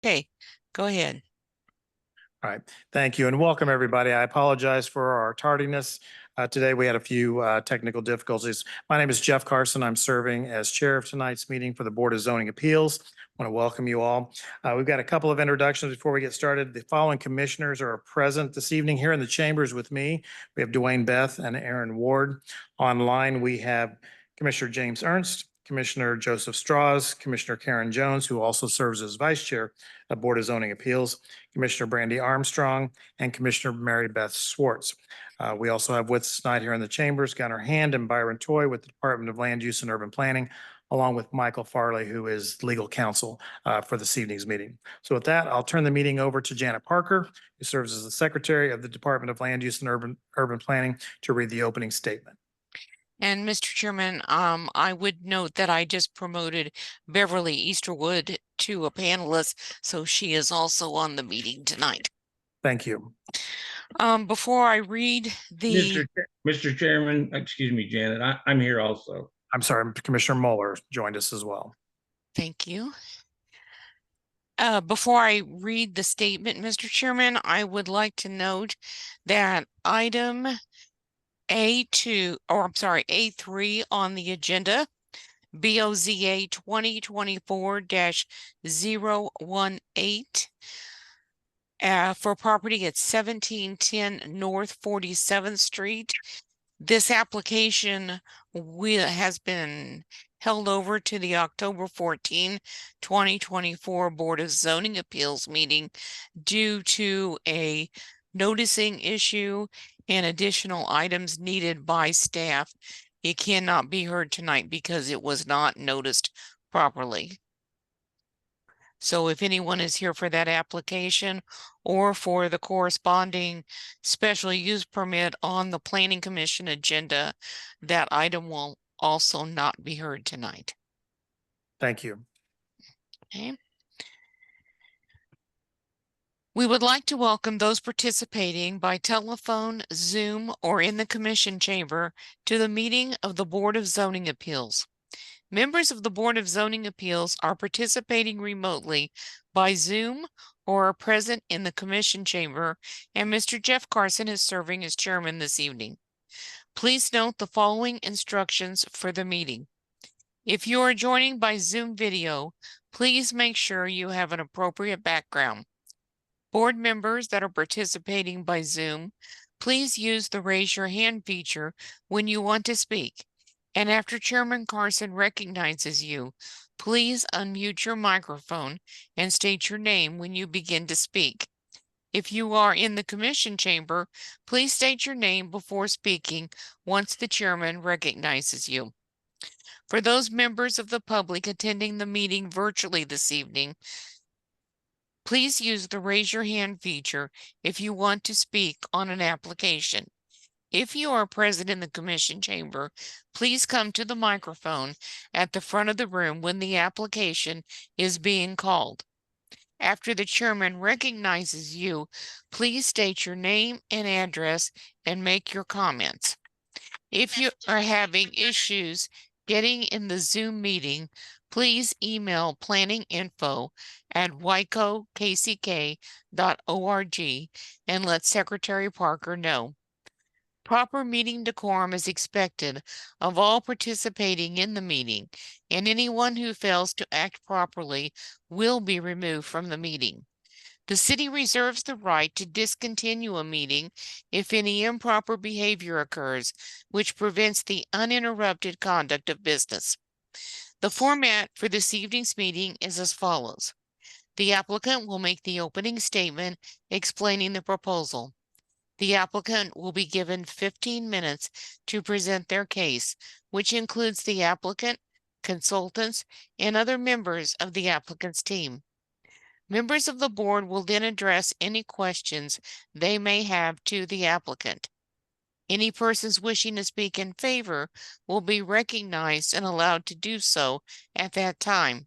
Okay, go ahead. All right, thank you and welcome everybody. I apologize for our tardiness. Today we had a few technical difficulties. My name is Jeff Carson. I'm serving as chair of tonight's meeting for the Board of Zoning Appeals. I want to welcome you all. We've got a couple of introductions before we get started. The following commissioners are present this evening here in the chambers with me. We have Dwayne Beth and Aaron Ward. Online, we have Commissioner James Ernst, Commissioner Joseph Strauss, Commissioner Karen Jones, who also serves as vice chair of Board of Zoning Appeals, Commissioner Brandy Armstrong, and Commissioner Mary Beth Swartz. We also have with us tonight here in the chambers, Gunnar Hand and Byron Toy with the Department of Land Use and Urban Planning, along with Michael Farley, who is legal counsel for this evening's meeting. So with that, I'll turn the meeting over to Janet Parker, who serves as the Secretary of the Department of Land Use and Urban Planning, to read the opening statement. And Mr. Chairman, I would note that I just promoted Beverly Easterwood to a panelist, so she is also on the meeting tonight. Thank you. Before I read the... Mr. Chairman, excuse me, Janet, I'm here also. I'm sorry, Commissioner Mueller joined us as well. Thank you. Before I read the statement, Mr. Chairman, I would like to note that item A3 on the agenda, BOZA 2024-018, for property at 1710 North 47th Street. This application has been held over to the October 14, 2024 Board of Zoning Appeals meeting due to a noticing issue and additional items needed by staff. It cannot be heard tonight because it was not noticed properly. So if anyone is here for that application or for the corresponding special use permit on the Planning Commission agenda, that item will also not be heard tonight. Thank you. Okay. We would like to welcome those participating by telephone, Zoom, or in the Commission chamber to the meeting of the Board of Zoning Appeals. Members of the Board of Zoning Appeals are participating remotely by Zoom or are present in the Commission chamber, and Mr. Jeff Carson is serving as chairman this evening. Please note the following instructions for the meeting. If you are joining by Zoom video, please make sure you have an appropriate background. Board members that are participating by Zoom, please use the raise your hand feature when you want to speak. And after Chairman Carson recognizes you, please unmute your microphone and state your name when you begin to speak. If you are in the Commission chamber, please state your name before speaking once the chairman recognizes you. For those members of the public attending the meeting virtually this evening, please use the raise your hand feature if you want to speak on an application. If you are present in the Commission chamber, please come to the microphone at the front of the room when the application is being called. After the chairman recognizes you, please state your name and address and make your comments. If you are having issues getting in the Zoom meeting, please email planninginfo@wicokck.org and let Secretary Parker know. Proper meeting decorum is expected of all participating in the meeting, and anyone who fails to act properly will be removed from the meeting. The city reserves the right to discontinue a meeting if any improper behavior occurs, which prevents the uninterrupted conduct of business. The format for this evening's meeting is as follows. The applicant will make the opening statement explaining the proposal. The applicant will be given 15 minutes to present their case, which includes the applicant, consultants, and other members of the applicant's team. Members of the board will then address any questions they may have to the applicant. Any persons wishing to speak in favor will be recognized and allowed to do so at that time.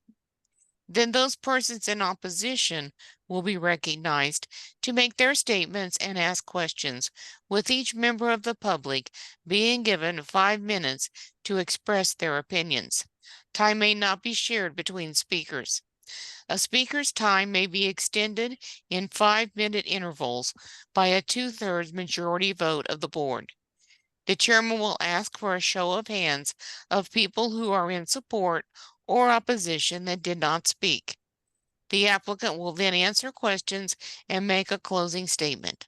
Then those persons in opposition will be recognized to make their statements and ask questions, with each member of the public being given 5 minutes to express their opinions. Time may not be shared between speakers. A speaker's time may be extended in 5-minute intervals by a 2/3 majority vote of the board. The chairman will ask for a show of hands of people who are in support or opposition that did not speak. The applicant will then answer questions and make a closing statement.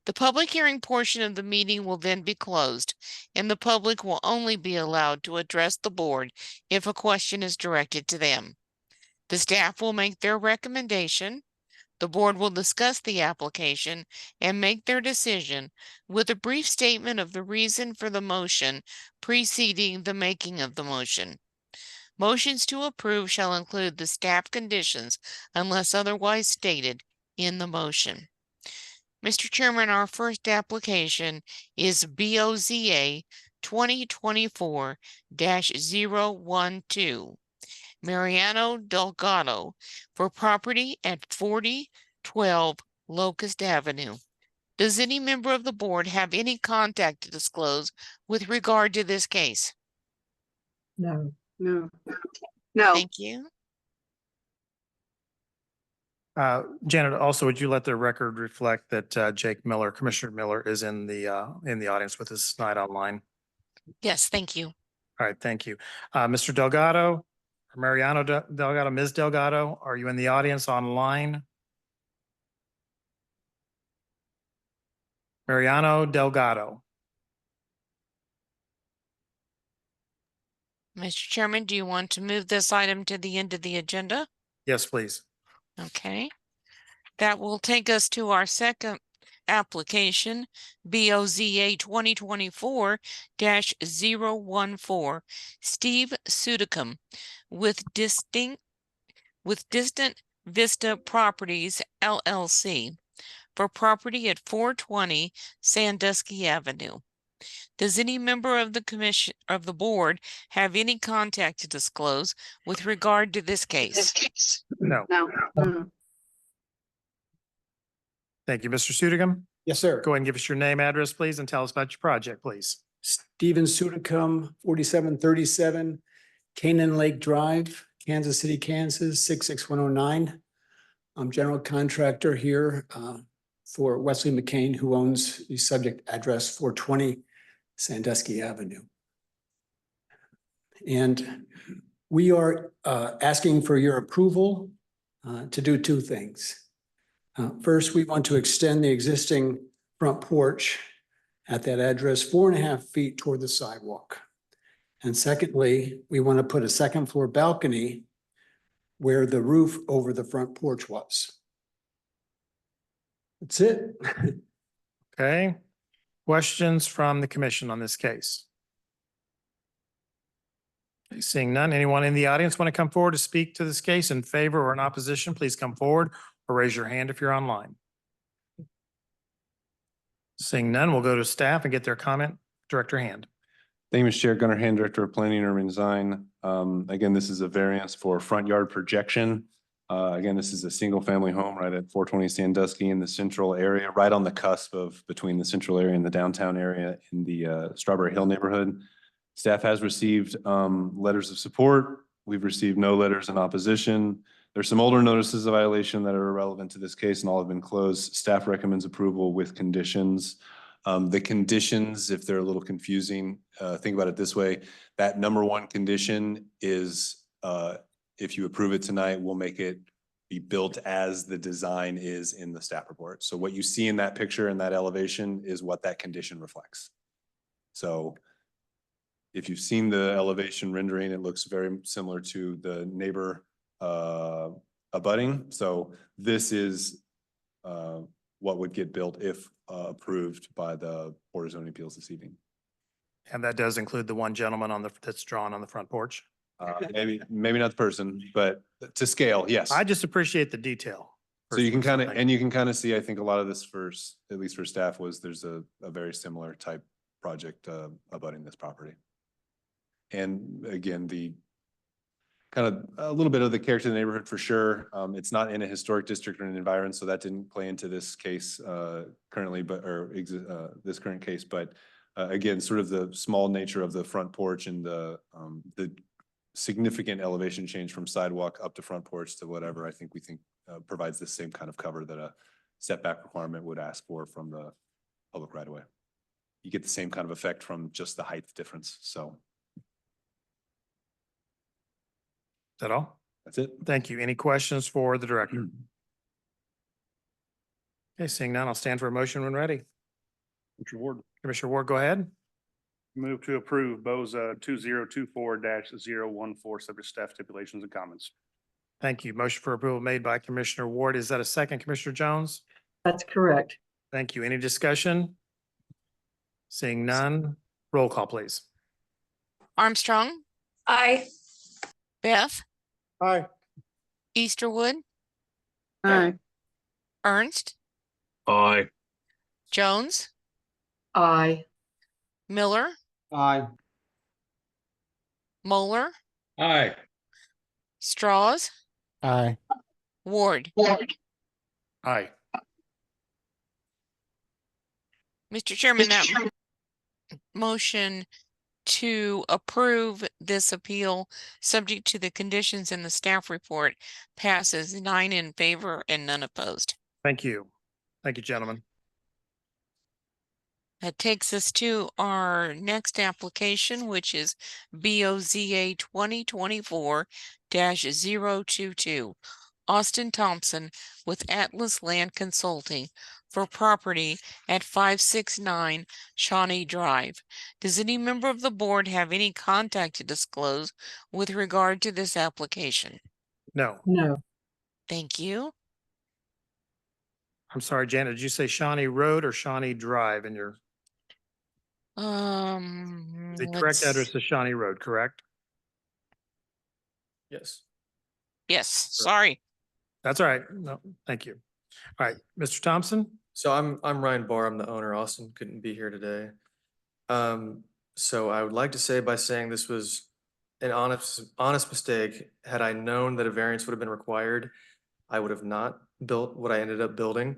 The public hearing portion of the meeting will then be closed, and the public will only be allowed to address the board if a question is directed to them. The staff will make their recommendation. The board will discuss the application and make their decision with a brief statement of the reason for the motion preceding the making of the motion. Motions to approve shall include the staff conditions unless otherwise stated in the motion. Mr. Chairman, our first application is BOZA 2024-012. Mariano Delgado for property at 4012 Locust Avenue. Does any member of the board have any contact to disclose with regard to this case? No. No. Thank you. Janet, also, would you let the record reflect that Jake Miller, Commissioner Miller, is in the audience with us tonight online? Yes, thank you. All right, thank you. Mr. Delgado, or Mariano Delgado, Ms. Delgado, are you in the audience online? Mariano Delgado. Mr. Chairman, do you want to move this item to the end of the agenda? Yes, please. Okay. That will take us to our second application, BOZA 2024-014, Steve Sudicum with Distant Vista Properties LLC for property at 420 Sandusky Avenue. Does any member of the commission of the board have any contact to disclose with regard to this case? No. No. Thank you. Mr. Sudigam, Yes, sir. go ahead and give us your name, address, please, and tell us about your project, please. Steven Sudicum, 4737 Canaan Lake Drive, Kansas City, Kansas, 66109. I'm general contractor here for Wesley McCain, who owns the subject address 420 Sandusky Avenue. And we are asking for your approval to do two things. First, we want to extend the existing front porch at that address 4.5 feet toward the sidewalk. And secondly, we want to put a second floor balcony where the roof over the front porch was. That's it. Okay. Questions from the commission on this case? Seeing none, anyone in the audience want to come forward to speak to this case in favor or in opposition, please come forward or raise your hand if you're online. Seeing none, we'll go to staff and get their comment. Director Hand. Thank you, Mr. Chair. Gunnar Hand, Director of Planning and Urban Design. Again, this is a variance for front yard projection. Again, this is a single family home right at 420 Sandusky in the central area, right on the cusp of between the central area and the downtown area in the Strawberry Hill neighborhood. Staff has received letters of support. We've received no letters in opposition. There's some older notices of violation that are irrelevant to this case and all have been closed. Staff recommends approval with conditions. The conditions, if they're a little confusing, think about it this way. That number one condition is if you approve it tonight, we'll make it be built as the design is in the staff report. So what you see in that picture and that elevation is what that condition reflects. So if you've seen the elevation rendering, it looks very similar to the neighbor abutting. So this is what would get built if approved by the Board of Zoning Appeals this evening. And that does include the one gentleman that's drawn on the front porch. Maybe not the person, but to scale, yes. I just appreciate the detail. So you can kind of, see, I think a lot of this at least for staff was there's a very similar type project abutting this property. And again, the kind of a little bit of the character of the neighborhood for sure. It's not in a historic district or an environment, so that didn't play into this case currently, this current case. But again, sort of the small nature of the front porch and the significant elevation change from sidewalk up to front porch to whatever, I think provides the same kind of cover that a setback requirement would ask for from the public right of way. You get the same kind of effect from just the height difference. So Is that all? that's it. Thank you. Any questions for the director? Okay, seeing none, I'll stand for a motion when ready. Commissioner Ward, Commissioner Ward, go ahead. move to approve BOZA 2024-014, subject to staff stipulations and comments. Thank you. Motion for approval made by Commissioner Ward. Is that a second, Commissioner Jones? That's correct. Thank you. Any discussion? Seeing none, roll call, please. Armstrong, Aye. Beth, Aye. Easterwood, Aye. Ernst, Aye. Jones, Aye. Miller, Aye. Moeller, Aye. Straws, Aye. Ward. Aye. Mr. Chairman, that motion to approve this appeal, subject to the conditions in the staff report, passes 9 in favor and none opposed. Thank you. Thank you, gentlemen. That takes us to our next application, which is BOZA 2024-022. Austin Thompson with Atlas Land Consulting for property at 569 Shawnee Drive. Does any member of the board have any contact to disclose with regard to this application? No, No. Thank you. I'm sorry, Janet, did you say Shawnee Road or Shawnee Drive in your, the correct let's- address is Shawnee Road, correct? Yes. Yes, sorry. That's all right. No, thank you. All right, Mr. Thompson? So I'm Ryan Barr. I'm the owner. Austin couldn't be here today. So I would like to say by saying this was an honest mistake. Had I known that a variance would have been required, I would have not built what I ended up building.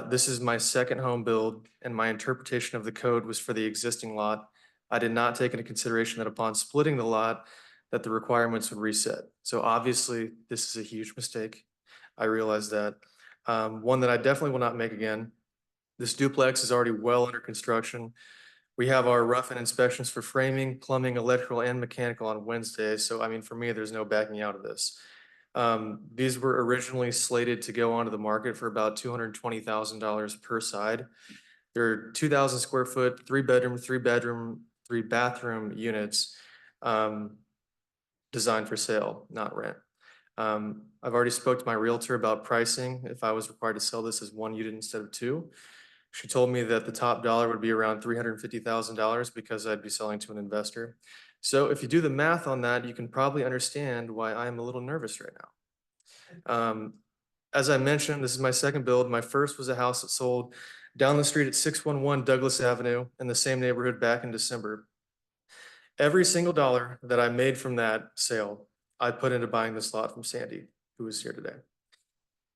This is my second home build, and my interpretation of the code was for the existing lot. I did not take into consideration that upon splitting the lot, that the requirements would reset. So obviously, this is a huge mistake. I realize that. One that I definitely will not make again. This duplex is already well under construction. We have our rough-in inspections for framing, plumbing, electrical, and mechanical on Wednesday. So I mean, for me, there's no backing out of this. These were originally slated to go onto the market for about $220,000 per side. They're 2,000 square foot, three bathroom units, designed for sale, not rent. I've already spoke to my realtor about pricing if I was required to sell this as one unit instead of two. She told me that the top dollar would be around $350,000 because I'd be selling to an investor. So if you do the math on that, you can probably understand why I'm a little nervous right now. As I mentioned, this is my second build. My first was a house that sold down the street at 611 Douglas Avenue in the same neighborhood back in December. Every single dollar that I made from that sale, I put into buying this lot from Sandy, who is here today.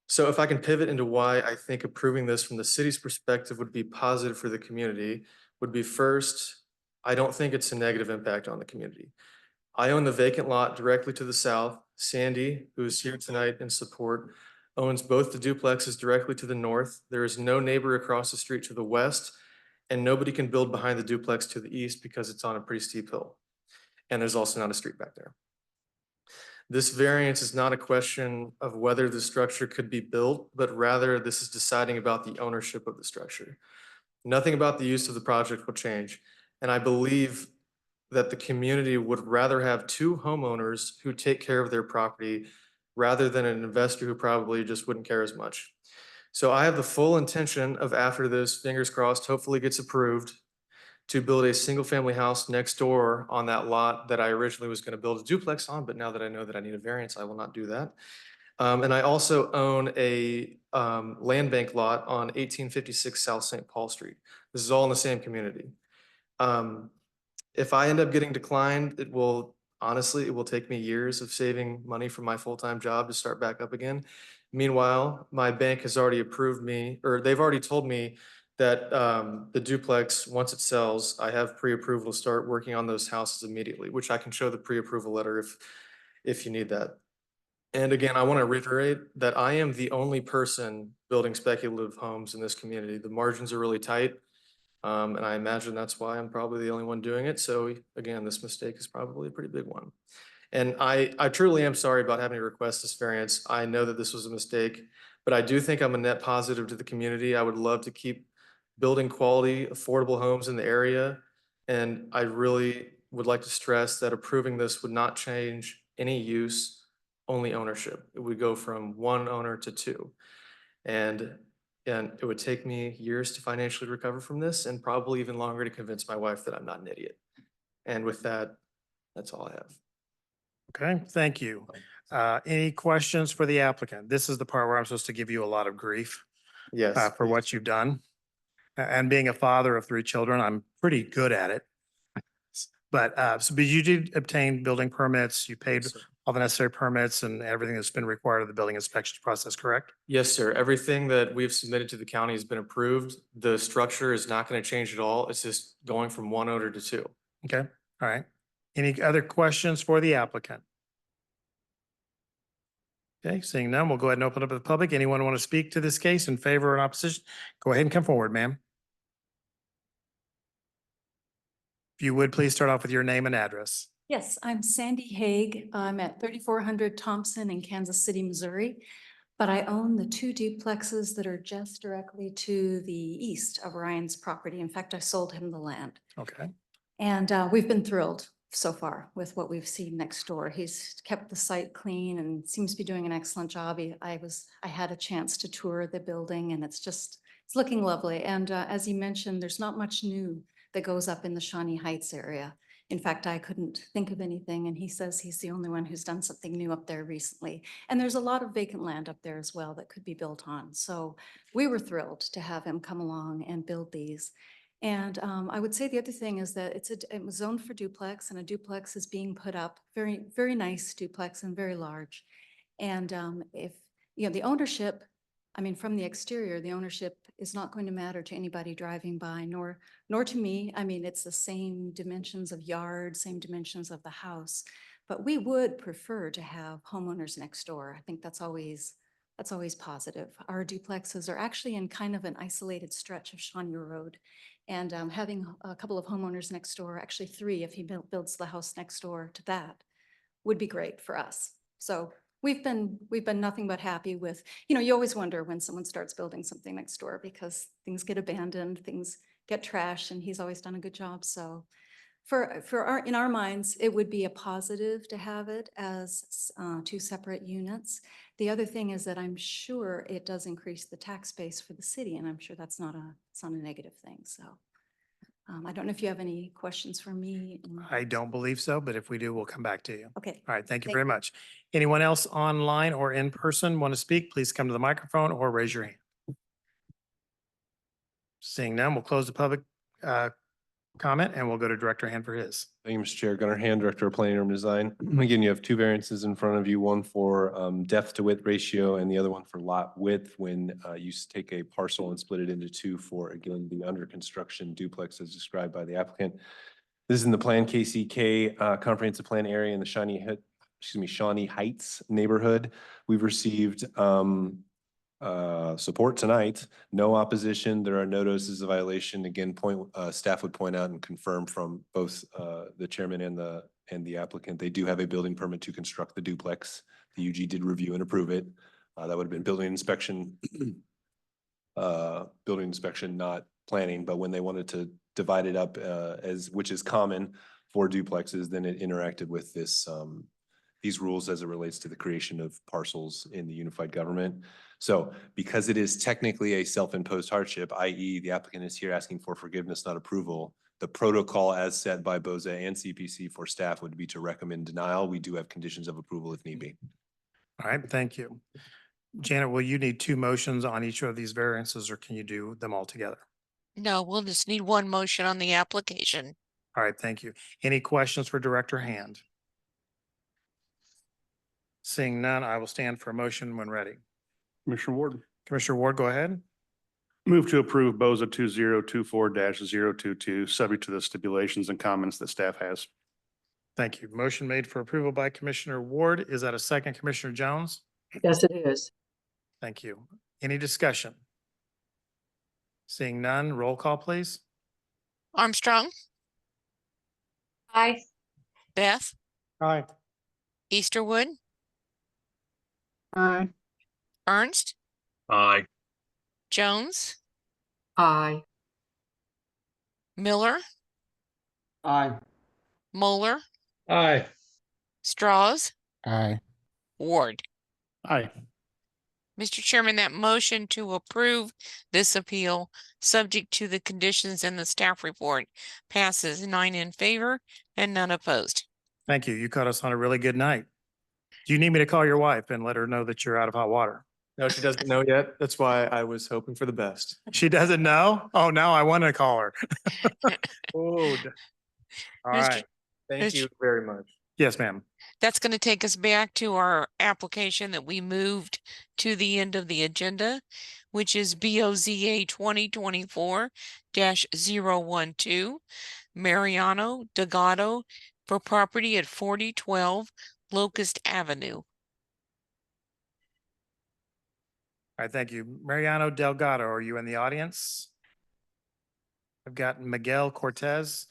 So if I can pivot into why I think approving this from the city's perspective would be positive for the community, would be first, I don't think it's a negative impact on the community. I own the vacant lot directly to the south. Sandy, who is here tonight in support, owns both the duplexes directly to the north. There is no neighbor across the street to the west, and nobody can build behind the duplex to the east because it's on a pretty steep hill. And there's also not a street back there. This variance is not a question of whether the structure could be built, but rather this is deciding about the ownership of the structure. Nothing about the use of the project will change. And I believe that the community would rather have two homeowners who take care of their property rather than an investor who probably just wouldn't care as much. So I have the full intention of, after this, fingers crossed, hopefully gets approved, to build a single family house next door on that lot that I originally was going to build a duplex on, but now that I know that I need a variance, I will not do that. And I also own a land bank lot on 1856 South St. Paul Street. This is all in the same community. If I end up getting declined, it will take me years of saving money from my full-time job to start back up again. Meanwhile, my bank has already approved me, or they've already told me that the duplex, once it sells, I have pre-approval to start working on those houses immediately, which I can show the pre-approval letter if you need that. And again, I want to reiterate that I am the only person building speculative homes in this community. The margins are really tight. And I imagine that's why I'm probably the only one doing it. So again, this mistake is probably a pretty big one. And I truly am sorry about having to request this variance. I know that this was a mistake, but I do think I'm a net positive to the community. I would love to keep building quality, affordable homes in the area. And I really would like to stress that approving this would not change any use, only ownership. It would go from one owner to two. And it would take me years to financially recover from this and probably even longer to convince my wife that I'm not an idiot. And with that, that's all I have. Okay, thank you. Any questions for the applicant? This is the part where I'm supposed to give you a lot of grief Yes. for what you've done. And being a father of 3 children, I'm pretty good at it. But but you did obtain building permits, you paid Yes, sir. all the necessary permits and everything that's been required of the building inspection process, correct? Yes, sir. Everything that we've submitted to the county has been approved. The structure is not going to change at all. It's just going from one owner to two. Okay, all right. Any other questions for the applicant? Okay, seeing none, we'll go ahead and open up to the public. Anyone want to speak to this case in favor or in opposition? Go ahead and come forward, ma'am. If you would, please start off with your name and address. Yes, I'm Sandy Haig. I'm at 3400 Thompson in Kansas City, Missouri. But I own the 2 duplexes that are just directly to the east of Ryan's property. In fact, I sold him the land. Okay, And we've been thrilled so far with what we've seen next door. He's kept the site clean and seems to be doing an excellent job. I had a chance to tour the building and it's looking lovely. And as he mentioned, there's not much new that goes up in the Shawnee Heights area. In fact, I couldn't think of anything, and he says he's the only one who's done something new up there recently. And there's a lot of vacant land up there as well that could be built on. So we were thrilled to have him come along and build these. And I would say the other thing is that it was zoned for duplex, and a duplex is being put up, very, very nice duplex and very large. And if, the ownership, I mean, from the exterior, the ownership is not going to matter to anybody driving by, nor to me. I mean, it's the same dimensions of yard, same dimensions of the house. But we would prefer to have homeowners next door. I think that's always positive. Our duplexes are actually in kind of an isolated stretch of Shawnee Road. And having a couple of homeowners next door, actually 3 if he builds the house next door to that, would be great for us. So we've been nothing but happy with, you always wonder when someone starts building something next door because things get abandoned, things get trashed, and he's always done a good job. So in our minds, it would be a positive to have it as 2 separate units. The other thing is that I'm sure it does increase the tax base for the city, and I'm sure it's not a negative thing. So I don't know if you have any questions for me. I don't believe so, but if we do, we'll come back to you. Okay. All right, thank you Thank very you. much. Anyone else online or in person want to speak? Please come to the microphone or raise your hand. Seeing none, we'll close the public comment and we'll go to Director Hand for his. Thank you, Mr. Chair. Gunnar Hand, Director of Planning and Design. Again, you have 2 variances in front of you, one for depth to width ratio and the other one for lot width when you take a parcel and split it into 2 for, again, the under construction duplex as described by the applicant. This is in the Plan KCK comprehensive plan area in the Shawnee Heights neighborhood. We've received support tonight, no opposition. There are no notices of violation. Again, staff would point out and confirm from both the chairman and the applicant, they do have a building permit to construct the duplex. The UG did review and approve it. That would have been building inspection, not planning. But when they wanted to divide it up which is common for duplexes, then it interacted with these rules as it relates to the creation of parcels in the unified government. So because it is technically a self-imposed hardship, i.e. the applicant is here asking for forgiveness, not approval, the protocol as set by BOZA and CPC for staff would be to recommend denial. We do have conditions of approval if need be. All right, thank you. Janet, will you need 2 motions on each of these variances or can you do them all together? No, we'll just need one motion on the application. All right, thank you. Any questions for Director Hand? Seeing none, I will stand for a motion when ready. Commissioner Ward. Commissioner Ward, go ahead. Move to approve BOZA 2024-022, subject to the stipulations and comments that staff has. Thank you. Motion made for approval by Commissioner Ward. Is that a second, Commissioner Jones? Yes, it is. Thank you. Any discussion? Seeing none, roll call, please. Armstrong, Aye. Beth, Aye. Easterwood, Aye. Ernst, Aye. Jones, Aye. Miller, Aye. Moeller, Aye. Straws, Aye. Ward. Aye. Mr. Chairman, that motion to approve this appeal, subject to the conditions in the staff report, passes 9 in favor and none opposed. Thank you. You caught us on a really good night. Do you need me to call your wife and let her know that you're out of hot water? No, she doesn't know yet. That's why I was hoping for the best. She doesn't know? Oh, now I want to call her. Oh. All Mr. right. Thank you very much. Yes, ma'am. That's going to take us back to our application that we moved to the end of the agenda, which is BOZA 2024-012, Mariano Delgado for property at 4012 Locust Avenue. All right, thank you. Mariano Delgado, are you in the audience? I've got Miguel Cortez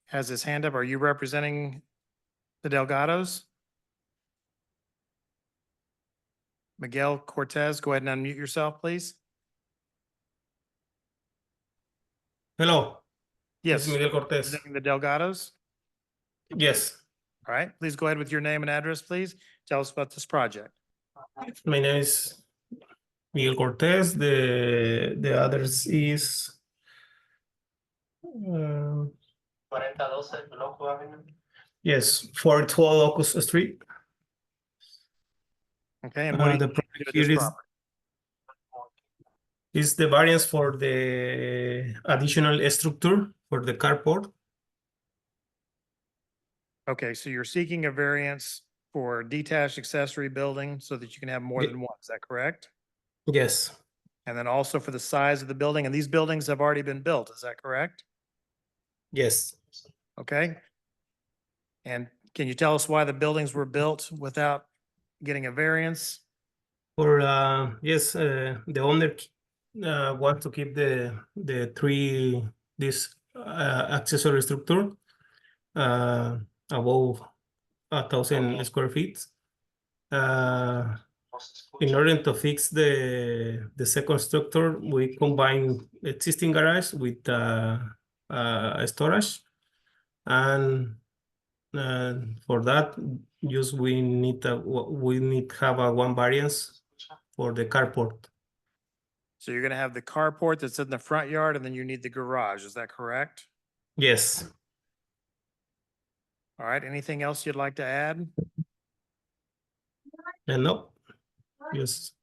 has his hand up. Are you representing the Delgados? Miguel Cortez, go ahead and unmute yourself, please. Hello, this Yes. is Miguel Cortez. Representing the Delgados? Yes, All right, please go ahead with your name and address, please. Tell us about this project. my name is Miguel Cortez. The address is 4012 Loco Avenue. yes, 412 Locust Street. Okay, and what do The you do project with this here property? is the variance for the additional structure for the carport. Okay, so you're seeking a variance for detached accessory building so that you can have more Ye- than one, is that correct? Yes, And then also for the size of the building, and these buildings have already been built, is that correct? yes. Okay. And can you tell us why the buildings were built without getting a variance? For yes, the owner want to keep the this accessory structure above 1,000 square feet. In order to fix the second structure, we combine existing garage with storage, and for that, we need have a one variance for the carport. So you're gonna have the carport that's in the front yard and then you need the garage, is that correct? Yes. All right, anything else you'd like to add? And no, just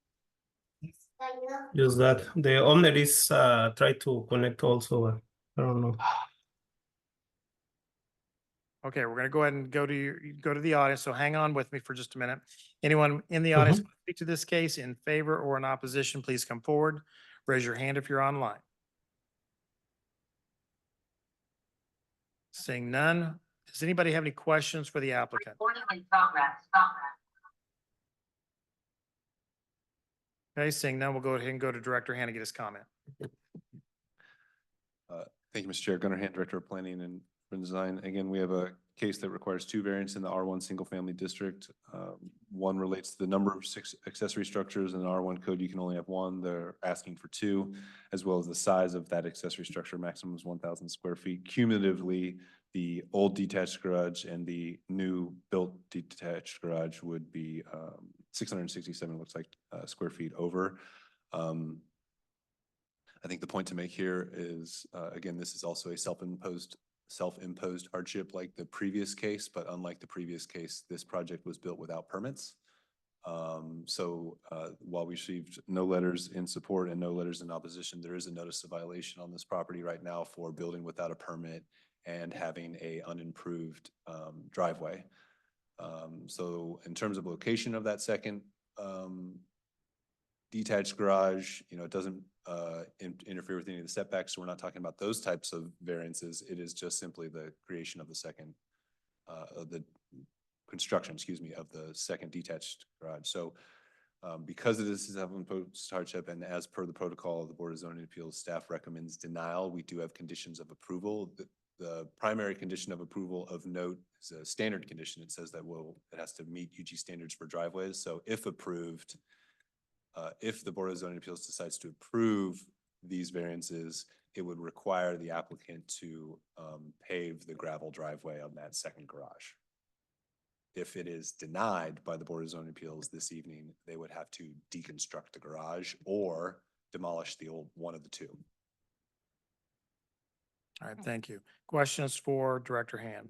that the owner is try to connect also. I don't know. Okay, we're gonna go ahead and go to the audience, so hang on with me for just a minute. Anyone in the audience want to speak to this case in favor or in opposition, please come forward. Raise your hand if you're online. Seeing none, does anybody have any questions for the applicant? Okay, seeing none, we'll go ahead and go to Director Hannah, get his comment. Thank you, Mr. Chair. Gunnar Hand, Director of Planning and Urban Design. Again, we have a case that requires two variants in the R1 single family district. One relates to the number of 6 accessory structures. In the R1 code, you can only have one. They're asking for 2, as well as the size of that accessory structure. Maximum is 1,000 square feet. Cumulatively, the old detached garage and the new built detached garage would be 667, looks like, square feet over. I think the point to make here is, again, this is also a self-imposed hardship like the previous case, but unlike the previous case, this project was built without permits. So while we received no letters in support and no letters in opposition, there is a notice of violation on this property right now for building without a permit and having a unimproved driveway. So in terms of location of that second detached garage, it doesn't interfere with any of the setbacks. So we're not talking about those types of variances. It is just simply the creation of the second, of the construction, of the second detached garage. So because of this is self-imposed hardship and as per the protocol of the Board of Zoning Appeals, staff recommends denial. We do have conditions of approval. The primary condition of approval of note is a standard condition. It says that it has to meet UG standards for driveways. So if approved, if the Board of Zoning Appeals decides to approve these variances, it would require the applicant to pave the gravel driveway on that second garage. If it is denied by the Board of Zoning Appeals this evening, they would have to deconstruct the garage or demolish the old one of the two. All right, thank you. Questions for Director Hand?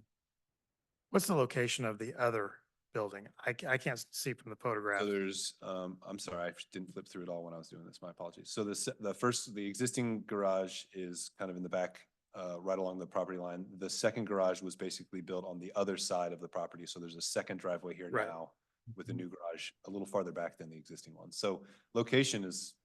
What's the location of the other building? I can't see from the photograph. So there's, I'm sorry, I didn't flip through it all when I was doing this. My apologies. So the existing garage is kind of in the back, right along the property line. The second garage was basically built on the other side of the property. So there's a second driveway here Right. now with a new garage a little farther back than the existing one. So location is,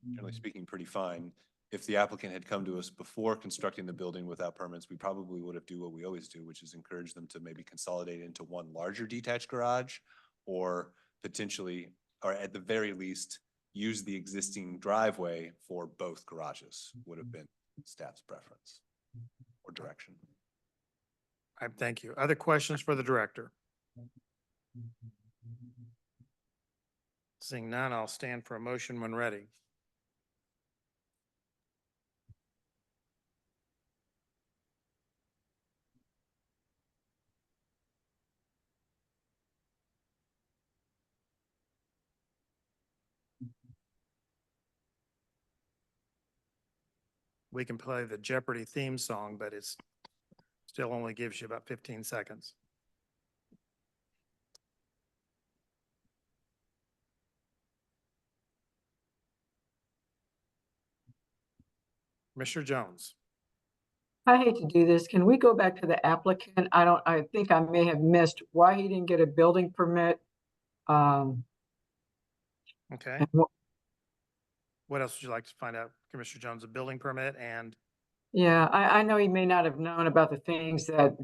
generally speaking, pretty fine. If the applicant had come to us before constructing the building without permits, we probably would have do what we always do, which is encourage them to maybe consolidate into one larger detached garage, or potentially, or at the very least, use the existing driveway for both garages, would have been staff's preference or direction. All right, thank you. Other questions for the director? Seeing none, I'll stand for a motion when ready. We can play the Jeopardy theme song, but it's still only gives you about 15 seconds. Mr. Jones. I hate to do this. Can we go back to the applicant? I think I may have missed why he didn't get a building permit. Okay. And What else would you like to find out, Commissioner Jones? A building permit and yeah, I know he may not have known about the things that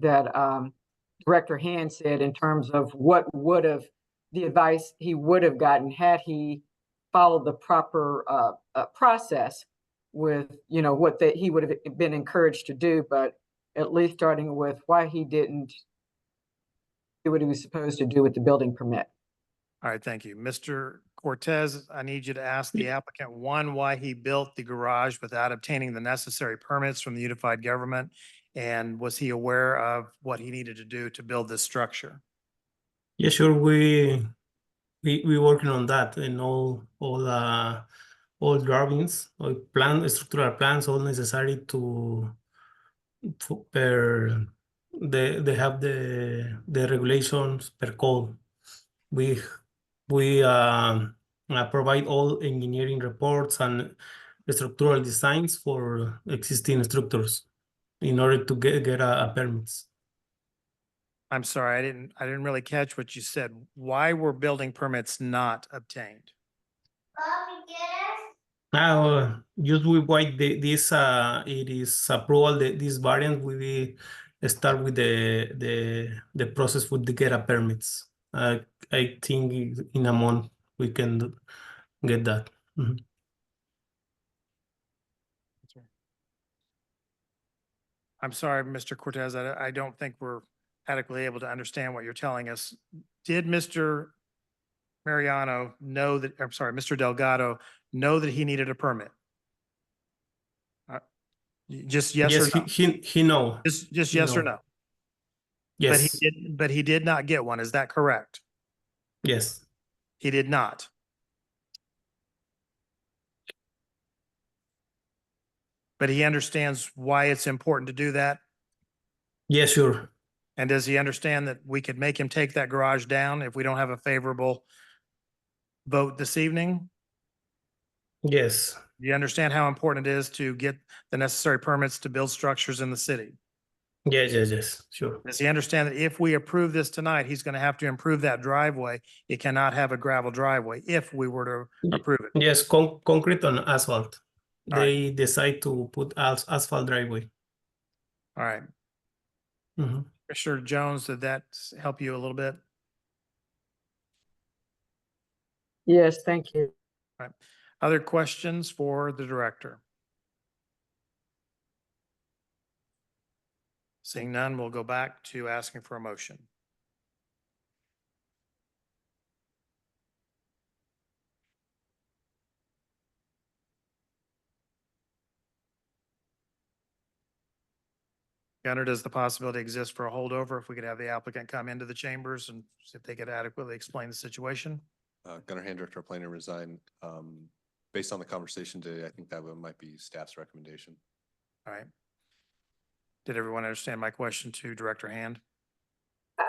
Director Hand said in terms of what would have, the advice he would have gotten had he followed the proper process with, you know, what he would have been encouraged to do, but at least starting with why he didn't do what he was supposed to do with the building permit. all right, thank you. Mr. Cortez, I need you to ask the applicant, one, why he built the garage without obtaining the necessary permits from the unified government? And was he aware of what he needed to do to build this structure? Yeah, sure. We working on that and all drawings, all structural plans, all necessary to they have the regulations per code. We provide all engineering reports and structural designs for existing structures in order to get a permits. I'm sorry, I didn't really catch what you said. Why were building permits not obtained? Now, usually why this it is approval, this variant we start with the process with the get a permits. I think in a month we can get that. Mhm. I'm sorry, Mr. Cortez, I don't think we're adequately able to understand what you're telling us. Did Mr. Mariano know that, I'm sorry, Mr. Delgado know that he needed a permit? Just yes or no? He know. Just he yes or know. no? Yes. But he did not get one. Is that correct? Yes. He did not. But he understands why it's important to do that? Yeah, sure. And does he understand that we could make him take that garage down if we don't have a favorable vote this evening? Yes. Do you understand how important it is to get the necessary permits to build structures in the city? Yes, sure. Does he understand that if we approve this tonight, he's going to have to improve that driveway? It cannot have a gravel driveway if we were to approve it. Yes, concrete on asphalt. All right. they decide to put asphalt driveway. All right. Mhm. Commissioner Jones, did that help you a little bit? Yes, thank you. All right. Other questions for the director? Seeing none, we'll go back to asking for a motion. Gunnar, does the possibility exist for a holdover if we could have the applicant come into the chambers and see if they could adequately explain the situation? Gunnar Hand, Director of Planning, resign. Based on the conversation today, I think that might be staff's recommendation. All right. Did everyone understand my question to Director Hand?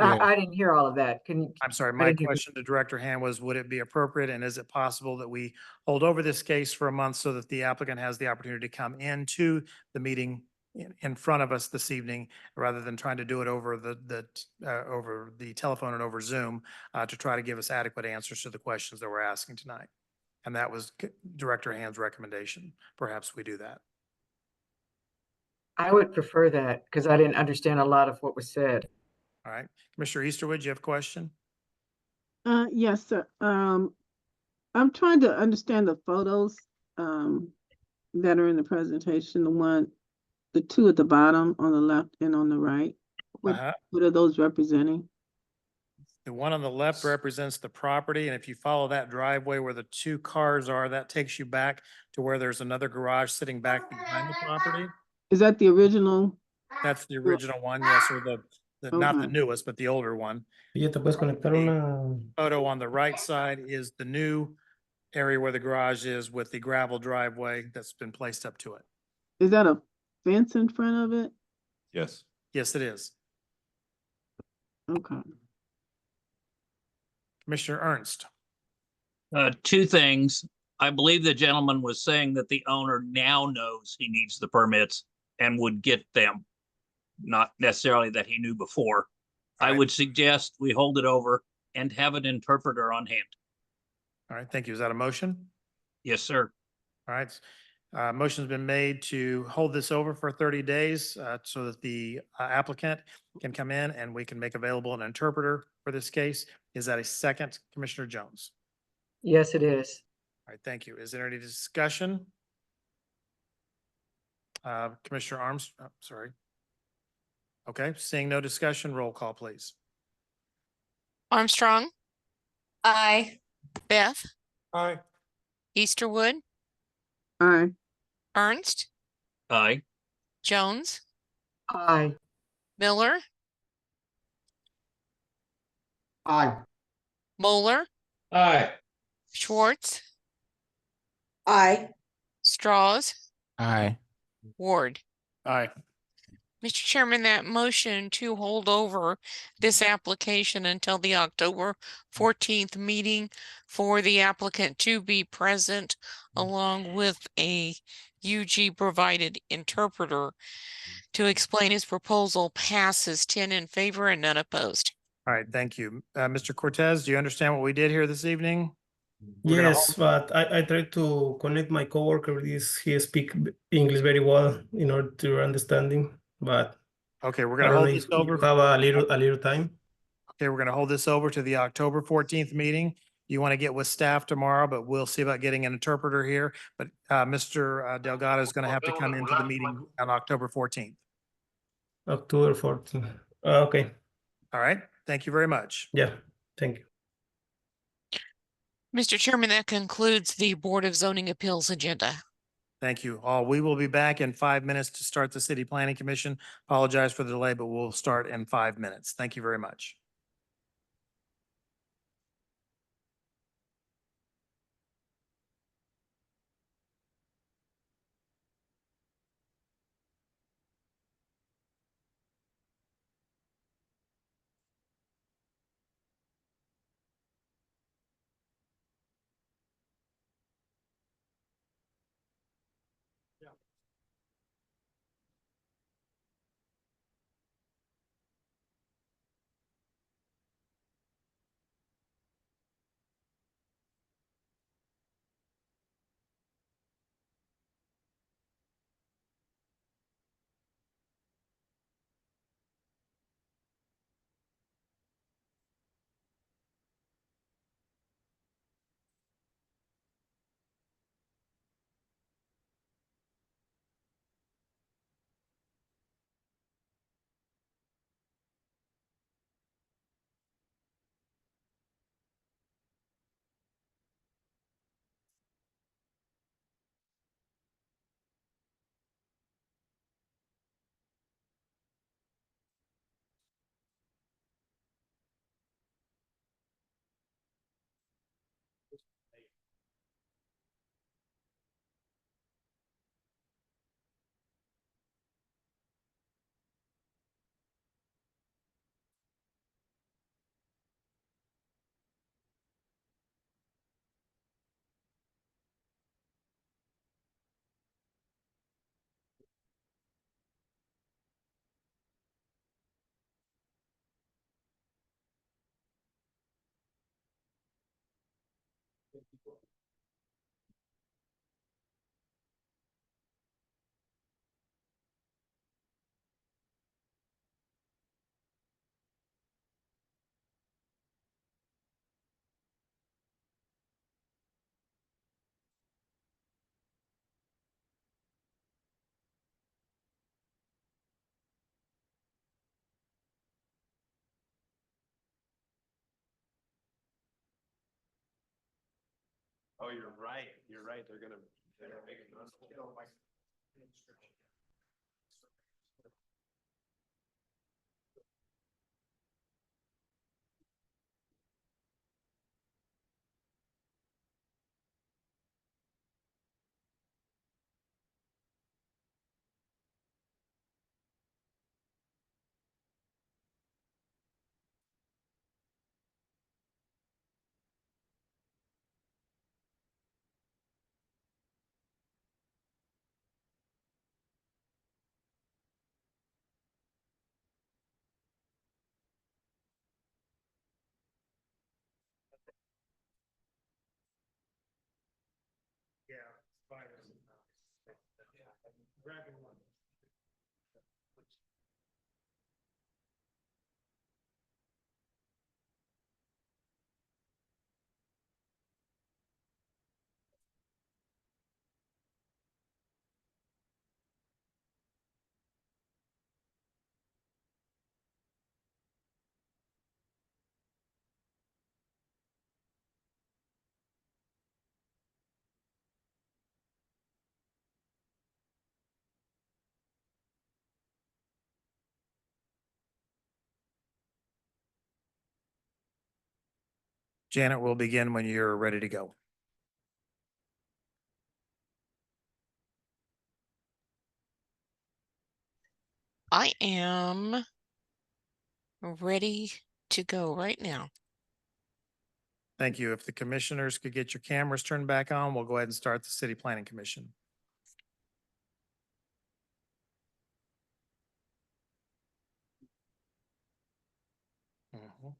I didn't hear all of that. I'm sorry, I my didn't hear- question to Director Hand was, would it be appropriate and is it possible that we hold over this case for a month so that the applicant has the opportunity to come into the meeting in front of us this evening, rather than trying to do it over over the telephone and over Zoom, to try to give us adequate answers to the questions that we're asking tonight? And that was Director Hand's recommendation. Perhaps we do that. I would prefer that because I didn't understand a lot of what was said. All right. Commissioner Easterwood, you have a question? Yes, sir. I'm trying to understand the photos, that are in the presentation, the two at the bottom on the left and on the right. Uh-huh. What are those representing? The one on the left represents the property, and if you follow that driveway where the two cars are, that takes you back to where there's another garage sitting back behind the property. Is that the original? That's the original one, yes, or not the Okay. newest, but the older one. Oye, ¿te puedes conectar una? Photo on the right side is the new area where the garage is with the gravel driveway that's been placed up to it. Is that a fence in front of it? Yes. Yes, it is. Okay. Commissioner Ernst. Two things. I believe the gentleman was saying that the owner now knows he needs the permits and would get them, not necessarily that he knew before. I Right. would suggest we hold it over and have an interpreter on hand. All right, thank you. Is that a motion? Yes, sir. All right. Motion's been made to hold this over for 30 days so that the applicant can come in and we can make available an interpreter for this case. Is that a second, Commissioner Jones? Yes, it is. All right, thank you. Is there any discussion? Commissioner sorry. Okay, seeing no discussion, roll call, please. Armstrong, Aye. Beth, Aye. Easterwood, Aye. Ernst, Aye. Jones, Aye. Miller, Aye. Moeller, Aye. Schwartz, Aye. Straws, Aye. Ward. Aye. Mr. Chairman, that motion to hold over this application until the October 14th meeting for the applicant to be present along with a UG provided interpreter to explain his proposal passes 10 in favor and none opposed. All right, thank you. Mr. Cortez, do you understand what we did here this evening? We're gonna Yes, but I tried to connect my coworker with this. He speak English very well in order to understanding, but Okay, we're I gonna don't know hold if this over. you have a little time. Okay, we're gonna hold this over to the October 14th meeting. You want to get with staff tomorrow, but we'll see about getting an interpreter here. But Mr. Delgado is gonna have to come into the meeting on October 14th. October 14th. Okay, All right, thank you very much. yeah, thank you. Mr. Chairman, that concludes the Board of Zoning Appeals agenda. Thank you all. We will be back in 5 minutes to start the City Planning Commission. Apologize for the delay, but we'll start in 5 minutes. Thank you very much. Oh, you're right. You're right. They're gonna make it. Janet will begin when you're ready to go. I am ready to go right now. Thank you. If the commissioners could get your cameras turned back on, we'll go ahead and start the City Planning Commission. Mhm.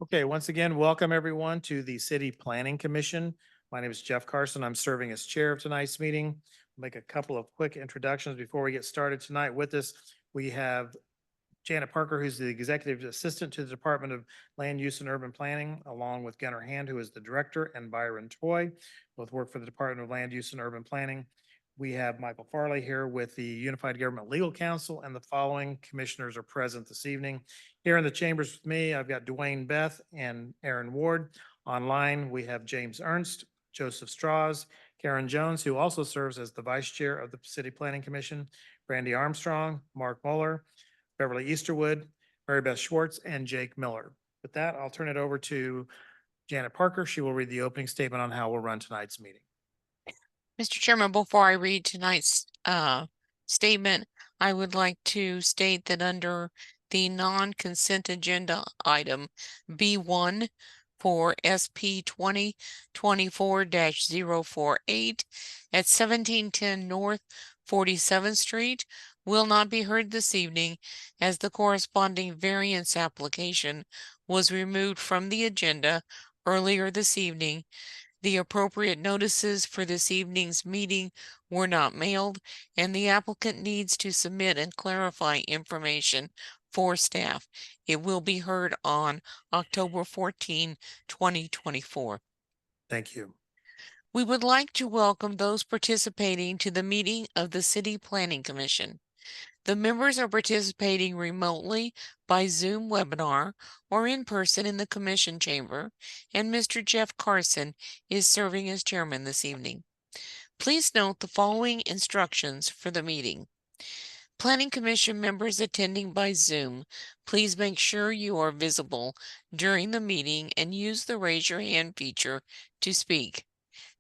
Okay, once again, welcome everyone to the City Planning Commission. My name is Jeff Carson. I'm serving as chair of tonight's meeting. Make a couple of quick introductions before we get started tonight. With us, we have Janet Parker, who's the Executive Assistant to the Department of Land Use and Urban Planning, along with Gunnar Hand, who is the Director, and Byron Toy, both work for the Department of Land Use and Urban Planning. We have Michael Farley here with the Unified Government Legal Counsel, and the following commissioners are present this evening. Here in the chambers with me, I've got Dwayne Beth and Aaron Ward. Online, we have James Ernst, Joseph Strauss, Karen Jones, who also serves as the Vice Chair of the City Planning Commission, Brandy Armstrong, Mark Mueller, Beverly Easterwood, Mary Beth Schwartz, and Jake Miller. With that, I'll turn it over to Janet Parker. She will read the opening statement on how we'll run tonight's meeting. Mr. Chairman, before I read tonight's statement, I would like to state that under the non-consent agenda item B1 for SP 2024-048 at 1710 North 47th Street will not be heard this evening as the corresponding variance application was removed from the agenda earlier this evening. The appropriate notices for this evening's meeting were not mailed, and the applicant needs to submit and clarify information for staff. It will be heard on October 14, 2024. Thank you. We would like to welcome those participating to the meeting of the City Planning Commission. The members are participating remotely by Zoom webinar or in person in the commission chamber, and Mr. Jeff Carson is serving as chairman this evening. Please note the following instructions for the meeting. Planning Commission members attending by Zoom, please make sure you are visible during the meeting and use the raise your hand feature to speak.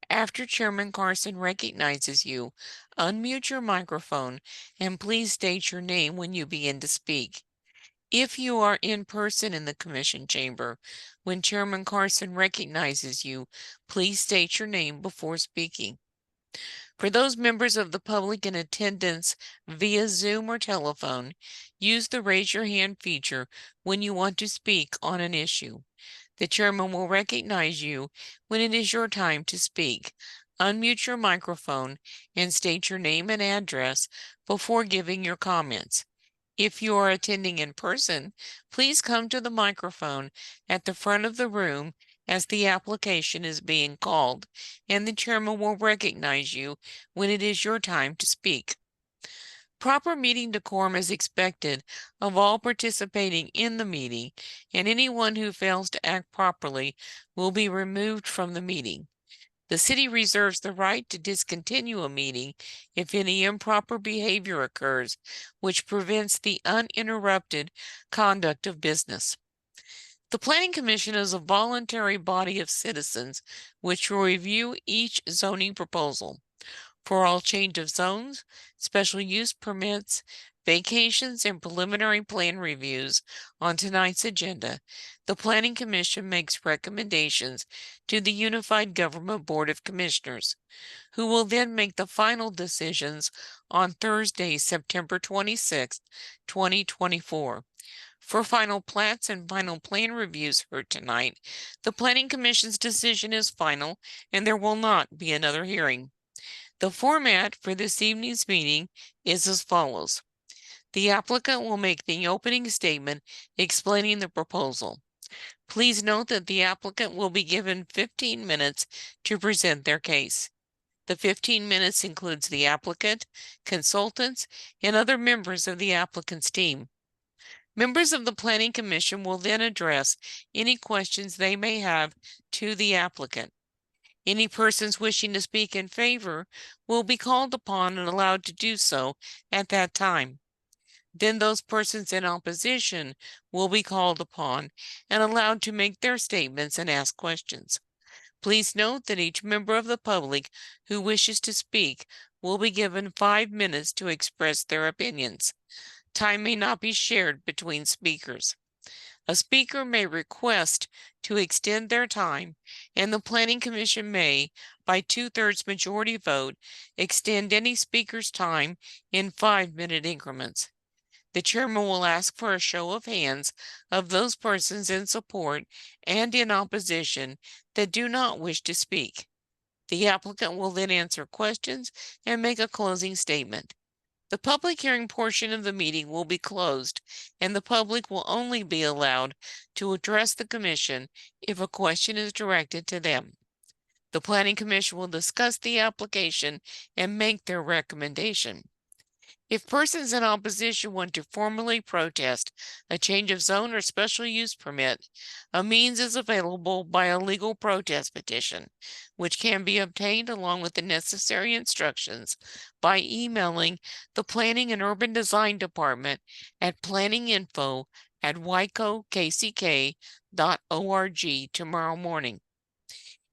After Chairman Carson recognizes you, unmute your microphone and please state your name when you begin to speak. If you are in person in the commission chamber, when Chairman Carson recognizes you, please state your name before speaking. For those members of the public in attendance via Zoom or telephone, use the raise your hand feature when you want to speak on an issue. The chairman will recognize you when it is your time to speak. Unmute your microphone and state your name and address before giving your comments. If you are attending in person, please come to the microphone at the front of the room as the application is being called, and the chairman will recognize you when it is your time to speak. Proper meeting decorum is expected of all participating in the meeting, and anyone who fails to act properly will be removed from the meeting. The city reserves the right to discontinue a meeting if any improper behavior occurs, which prevents the uninterrupted conduct of business. The Planning Commission is a voluntary body of citizens which will review each zoning proposal. For all change of zones, special use permits, vacations, and preliminary plan reviews on tonight's agenda, the Planning Commission makes recommendations to the Unified Government Board of Commissioners, who will then make the final decisions on Thursday, September 26, 2024. For final plats and final plan reviews heard tonight, the Planning Commission's decision is final and there will not be another hearing. The format for this evening's meeting is as follows. The applicant will make the opening statement explaining the proposal. Please note that the applicant will be given 15 minutes to present their case. The 15 minutes includes the applicant, consultants, and other members of the applicant's team. Members of the Planning Commission will then address any questions they may have to the applicant. Any persons wishing to speak in favor will be called upon and allowed to do so at that time. Then those persons in opposition will be called upon and allowed to make their statements and ask questions. Please note that each member of the public who wishes to speak will be given 5 minutes to express their opinions. Time may not be shared between speakers. A speaker may request to extend their time, and the Planning Commission may, by 2/3 majority vote, extend any speaker's time in 5-minute increments. The chairman will ask for a show of hands of those persons in support and in opposition that do not wish to speak. The applicant will then answer questions and make a closing statement. The public hearing portion of the meeting will be closed, and the public will only be allowed to address the commission if a question is directed to them. The Planning Commission will discuss the application and make their recommendation. If persons in opposition want to formally protest a change of zone or special use permit, a means is available by a legal protest petition, which can be obtained along with the necessary instructions by emailing the Planning and Urban Design Department at planninginfo@wykokck.org tomorrow morning.